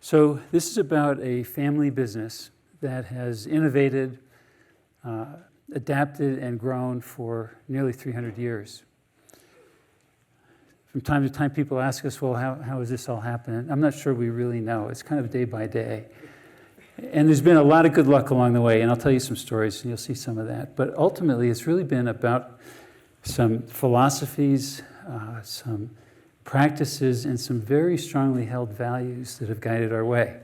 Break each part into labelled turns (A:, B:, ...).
A: So this is about a family business that has innovated, adapted, and grown for nearly 300 years. From time to time, people ask us, well, how has this all happened? I'm not sure we really know. It's kind of day by day. And there's been a lot of good luck along the way, and I'll tell you some stories, and you'll see some of that. But ultimately, it's really been about some philosophies, some practices, and some very strongly held values that have guided our way.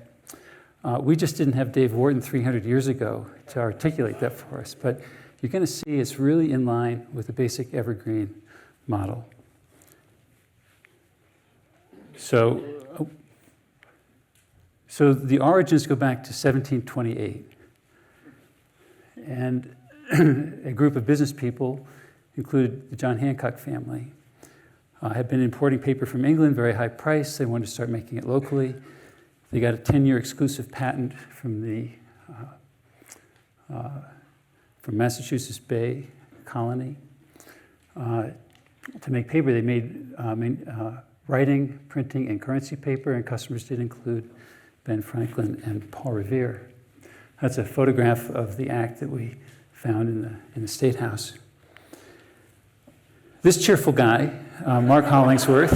A: We just didn't have Dave Wharton 300 years ago to articulate that for us, but you're going to see it's really in line with the basic evergreen model. So the origins go back to 1728. And a group of business people, included the John Hancock family, had been importing paper from England, very high price. They wanted to start making it locally. They got a 10-year exclusive patent from from Massachusetts Bay Colony to make paper. They made writing, printing, and currency paper, and customers did include Ben Franklin and Paul Revere. That's a photograph of the act that we found in the State House. This cheerful guy, Mark Hollingsworth,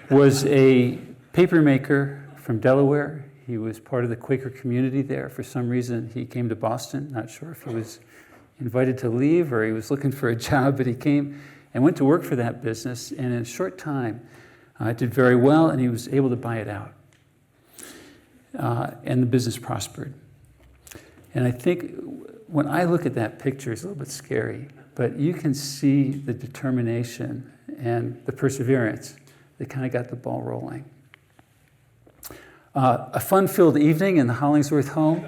A: was a paper maker from Delaware. He was part of the Quaker community there. For some reason, he came to Boston. Not sure if he was invited to leave or he was looking for a job, but he came and went to work for that business. And in a short time, did very well, and he was able to buy it out. And the business prospered. And I think when I look at that picture, it's a little bit scary, but you can see the determination and the perseverance that kind of got the ball rolling. A fun-filled evening in the Hollingsworth home.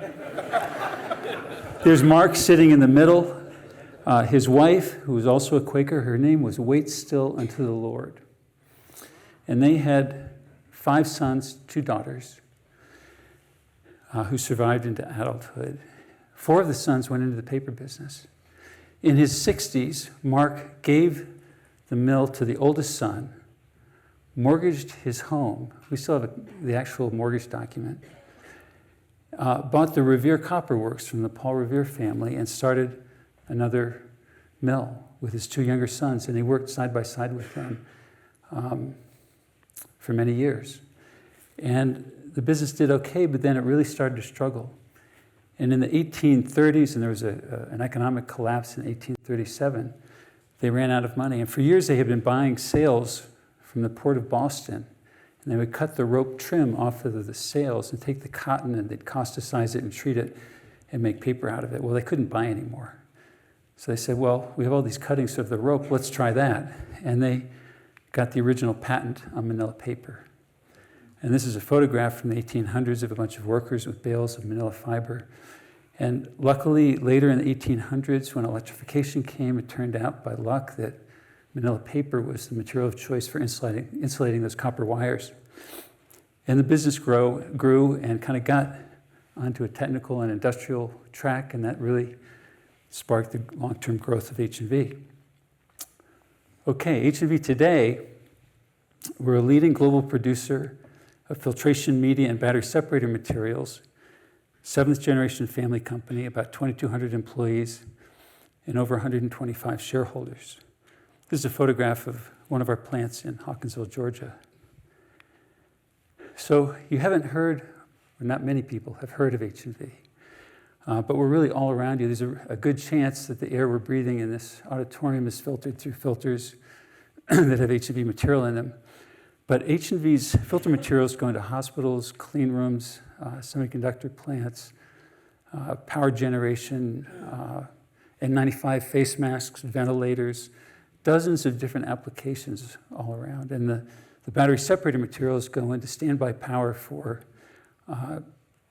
A: There's Mark sitting in the middle. His wife, who was also a Quaker, her name was Wait Still Unto the Lord. And they had 5 sons, 2 daughters, who survived into adulthood. 4 of the sons went into the paper business. In his 60s, Mark gave the mill to the oldest son, mortgaged his home. We still have the actual mortgage document. Bought the Revere Copper Works from the Paul Revere family and started another mill with his 2 younger sons, and they worked side by side with them for many years. And the business did okay, but then it really started to struggle. And in the 1830s, and there was an economic collapse in 1837, they ran out of money. And for years they had been buying sails from the port of Boston, and they would cut the rope trim off of the sails and take the cotton and they'd causticize it and treat it and make paper out of it. Well, they couldn't buy anymore. So they said, well, we have all these cuttings of the rope, let's try that. And they got the original patent on manila paper. And this is a photograph from the 1800s of a bunch of workers with bales of manila fiber. And luckily, later in the 1800s, when electrification came, it turned out by luck that manila paper was the material of choice for insulating those copper wires. And the business grew and kind of got onto a technical and industrial track, and that really sparked the long-term growth of H&V. Okay, H&V today, we're a leading global producer of filtration media and battery separator materials, 7th generation family company, about 2,200 employees, and over 125 shareholders. This is a photograph of one of our plants in Hawkinsville, Georgia. So you haven't heard, or not many people have heard of H&V, but we're really all around you. There's a good chance that the air we're breathing in this auditorium is filtered through filters that have H&V material in them. But H&V's filter materials go into hospitals, clean rooms, semiconductor plants, power generation, N95 face masks, ventilators, dozens of different applications all around. And the battery separator materials go into standby power for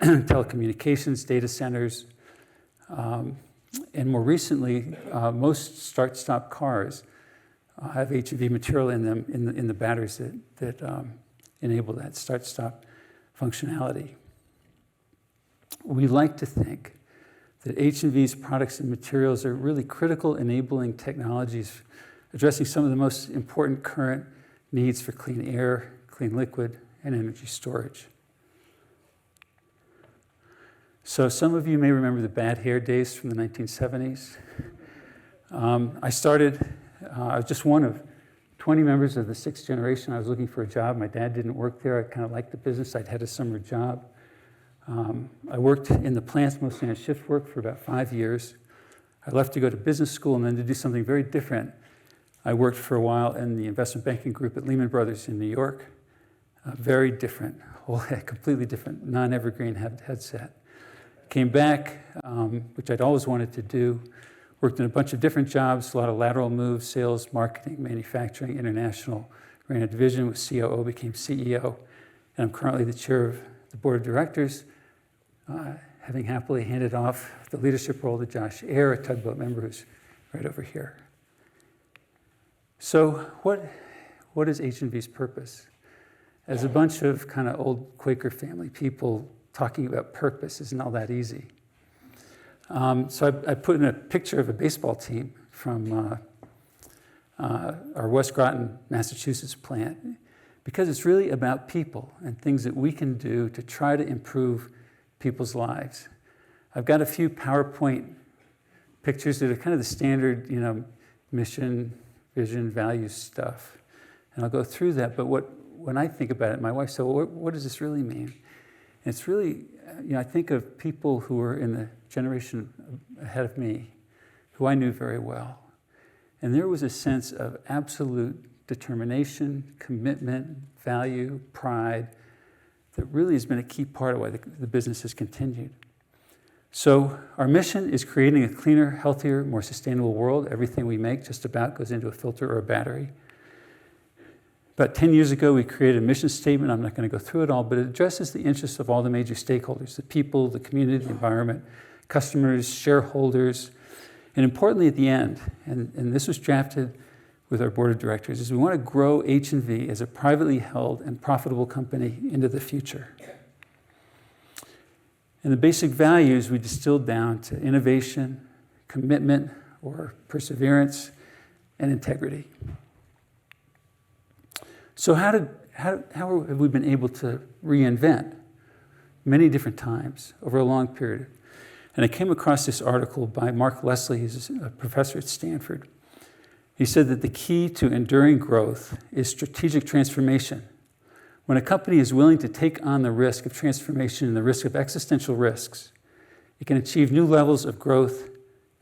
A: telecommunications, data centers, and more recently, most start-stop cars have H&V material in them, in the batteries that enable that start-stop functionality. We like to think that H&V's products and materials are really critical enabling technologies addressing some of the most important current needs for clean air, clean liquid, and energy storage. So some of you may remember the bad hair days from the 1970s. I was just one of 20 members of the sixth generation. I was looking for a job. My dad didn't work there. I kind of liked the business. I'd had a summer job. I worked in the plants, mostly on shift work, for about 5 years. I left to go to business school and then to do something very different. I worked for a while in the investment banking group at Lehman Brothers in New York. Very different, completely different, non-evergreen headset. Came back, which I'd always wanted to do. Worked in a bunch of different jobs, a lot of lateral moves, sales, marketing, manufacturing, international. Ran a division, was COO, became CEO. And I'm currently the chair of the board of directors, having happily handed off the leadership role to Josh Ayer, a Tugboat member who's right over here. So what is H&V's purpose? As a bunch of kind of old Quaker family people, talking about purpose isn't all that easy. So I put in a picture of a baseball team from our West Groton, Massachusetts plant, because it's really about people and things that we can do to try to improve people's lives. I've got a few PowerPoint pictures that are kind of the standard, mission, vision, values stuff. And I'll go through that, but when I think about it, my wife said, well, what does this really mean? And it's really, I think of people who were in the generation ahead of me, who I knew very well. And there was a sense of absolute determination, commitment, value, pride, that really has been a key part of why the business has continued. So our mission is creating a cleaner, healthier, more sustainable world. Everything we make just about goes into a filter or a battery. About 10 years ago, we created a mission statement. I'm not going to go through it all, but it addresses the interests of all the major stakeholders, the people, the community, the environment, customers, shareholders, and importantly at the end, and this was drafted with our board of directors, is we want to grow H&V as a privately held and profitable company into the future. And the basic values we distilled down to innovation, commitment or perseverance, and integrity. So how have we been able to reinvent many different times over a long period? And I came across this article by Mark Leslie, who's a professor at Stanford. He said that the key to enduring growth is strategic transformation. When a company is willing to take on the risk of transformation and the risk of existential risks, it can achieve new levels of growth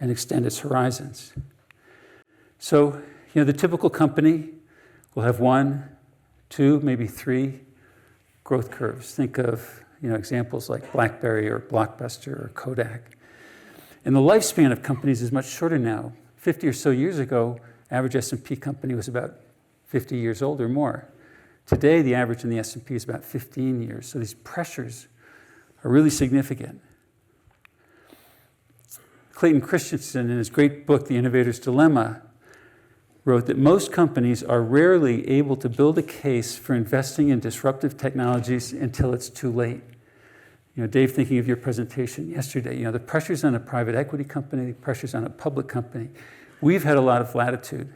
A: and extend its horizons. So, the typical company will have 1, 2, maybe 3 growth curves. Think of, examples like BlackBerry or Blockbuster or Kodak. And the lifespan of companies is much shorter now. 50 or so years ago, average S&P company was about 50 years old or more. Today, the average in the S&P is about 15 years. So these pressures are really significant. Clayton Christensen, in his great book, The Innovator's Dilemma, wrote that most companies are rarely able to build a case for investing in disruptive technologies until it's too late. Dave, thinking of your presentation yesterday, the pressures on a private equity company, the pressures on a public company, we've had a lot of latitude.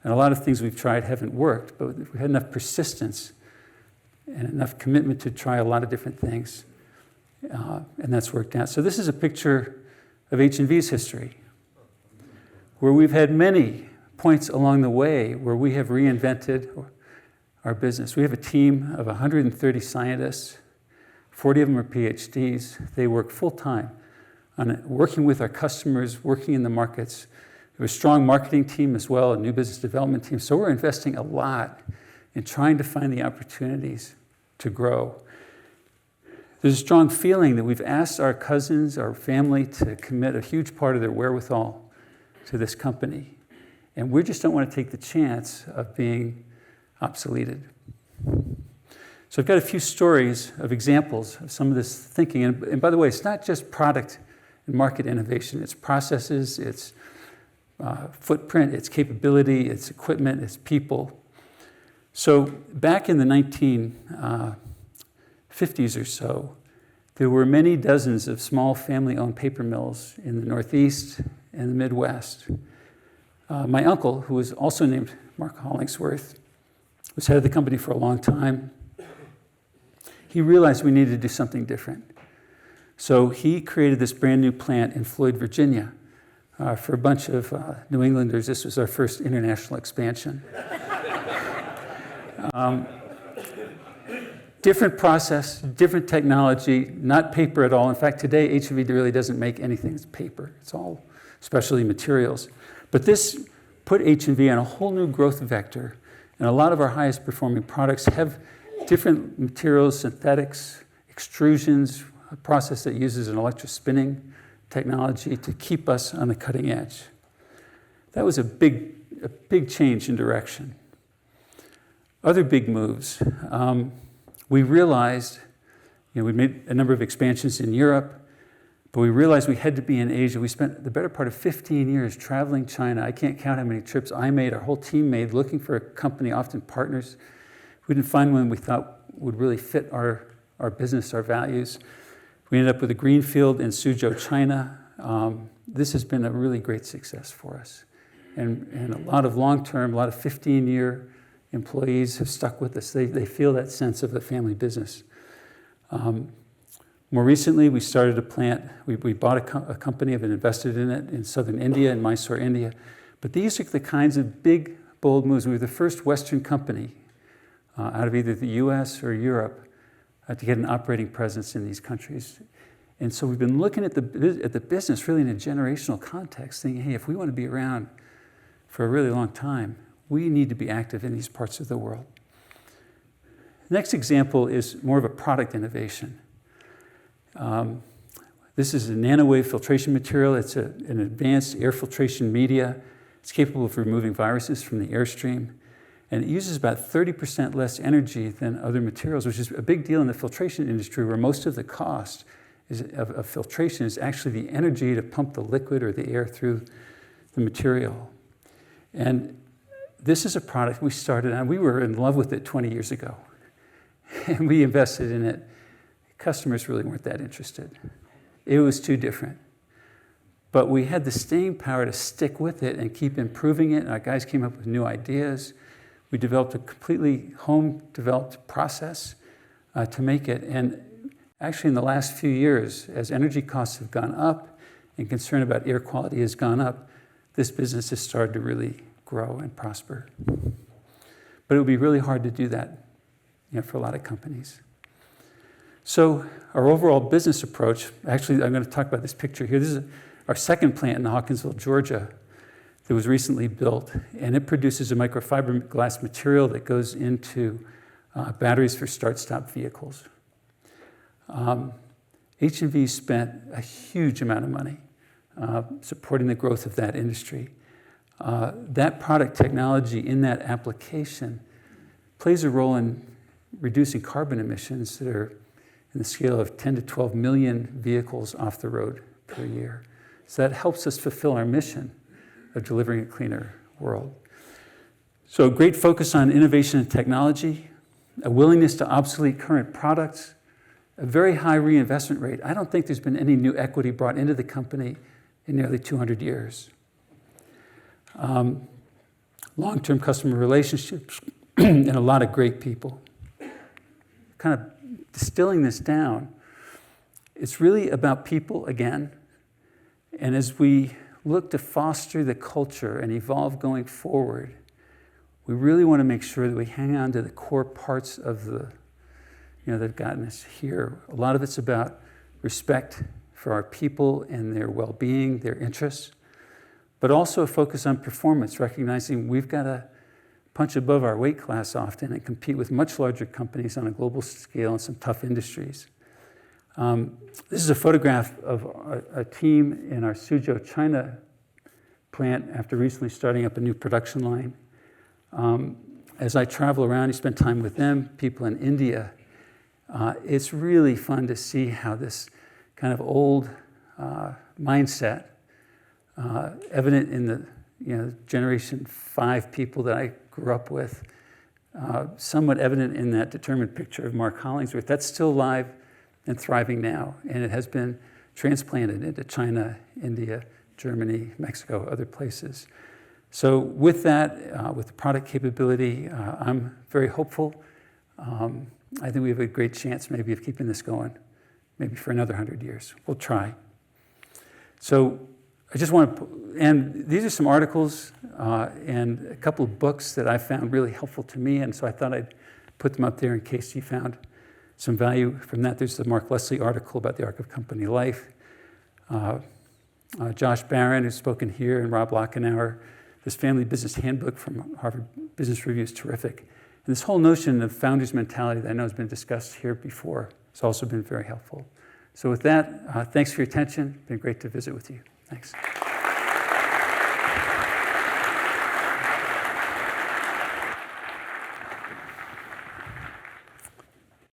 A: And a lot of things we've tried haven't worked, but we had enough persistence and enough commitment to try a lot of different things, and that's worked out. So this is a picture of H&V's history, where we've had many points along the way where we have reinvented our business. We have a team of 130 scientists, 40 of them are PhDs. They work full-time on working with our customers, working in the markets. We have a strong marketing team as well, a new business development team. So we're investing a lot in trying to find the opportunities to grow. There's a strong feeling that we've asked our cousins, our family, to commit a huge part of their wherewithal to this company. And we just don't want to take the chance of being obsoleted. So I've got a few stories of examples of some of this thinking. And by the way, it's not just product and market innovation. It's processes, it's footprint, its capability, its equipment, its people. So back in the 1950s or so, there were many dozens of small family-owned paper mills in the Northeast and the Midwest. My uncle, who was also named Mark Hollingsworth, was head of the company for a long time. He realized we needed to do something different. So he created this brand new plant in Floyd, Virginia. For a bunch of New Englanders, this was our first international expansion. Different process, different technology, not paper at all. In fact, today H&V really doesn't make anything that's paper. It's all specialty materials. But this put H&V on a whole new growth vector. And a lot of our highest performing products have different materials, synthetics, extrusions, a process that uses an electrospinning technology to keep us on the cutting edge. That was a big change in direction. Other big moves. We realized, we made a number of expansions in Europe, but we realized we had to be in Asia. We spent the better part of 15 years traveling China. I can't count how many trips I made, our whole team made, looking for a company, often partners. We didn't find one we thought would really fit our business, our values. We ended up with a greenfield in Suzhou, China. This has been a really great success for us. And a lot of long-term, a lot of 15-year employees have stuck with us. They feel that sense of the family business. More recently, we started a plant. We bought a company and invested in it in southern India, in Mysore, India. But these are the kinds of big, bold moves. We were the first Western company out of either the US or Europe to get an operating presence in these countries. And so we've been looking at the business really in a generational context, thinking, hey, if we want to be around for a really long time, we need to be active in these parts of the world. The next example is more of a product innovation. This is a nanowave filtration material. It's an advanced air filtration media. It's capable of removing viruses from the airstream. And it uses about 30% less energy than other materials, which is a big deal in the filtration industry, where most of the cost of filtration is actually the energy to pump the liquid or the air through the material. And this is a product we started on. We were in love with it 20 years ago. And we invested in it. Customers really weren't that interested. It was too different. But we had the staying power to stick with it and keep improving it. And our guys came up with new ideas. We developed a completely home-developed process to make it. And actually, in the last few years, as energy costs have gone up and concern about air quality has gone up, this business has started to really grow and prosper. But it would be really hard to do that, for a lot of companies. So our overall business approach, actually, I'm going to talk about this picture here. This is our second plant in Hawkinsville, Georgia, that was recently built, and it produces a microfiberglass material that goes into batteries for start-stop vehicles. H&V spent a huge amount of money supporting the growth of that industry. That product technology in that application plays a role in reducing carbon emissions that are in the scale of 10 to 12 million vehicles off the road per year. So that helps us fulfill our mission of delivering a cleaner world. So a great focus on innovation and technology, a willingness to obsolete current products, a very high reinvestment rate. I don't think there's been any new equity brought into the company in nearly 200 years. Long-term customer relationships and a lot of great people. Kind of distilling this down, it's really about people again. And as we look to foster the culture and evolve going forward, we really want to make sure that we hang on to the core parts of that have gotten us here. A lot of it's about respect for our people and their well-being, their interests, but also a focus on performance, recognizing we've got to punch above our weight class often and compete with much larger companies on a global scale in some tough industries. This is a photograph of a team in our Suzhou, China plant after recently starting up a new production line. As I travel around, you spend time with them, people in India. It's really fun to see how this kind of old mindset, evident in the Generation 5 people that I grew up with, somewhat evident in that determined picture of Mark Hollingsworth. That's still alive and thriving now, and it has been transplanted into China, India, Germany, Mexico, other places. So with that, with the product capability, I'm very hopeful. I think we have a great chance maybe of keeping this going, maybe for another 100 years. We'll try. So I just want to, and these are some articles and a couple of books that I found really helpful to me, and so I thought I'd put them up there in case you found some value from that. There's the Mark Leslie article about the arc of company life. Josh Barron, who's spoken here, and Rob Lockenauer. This Family Business Handbook from Harvard Business Review is terrific. And this whole notion of founder's mentality that I know has been discussed here before has also been very helpful. So with that, thanks for your attention. It's been great to visit with you. Thanks.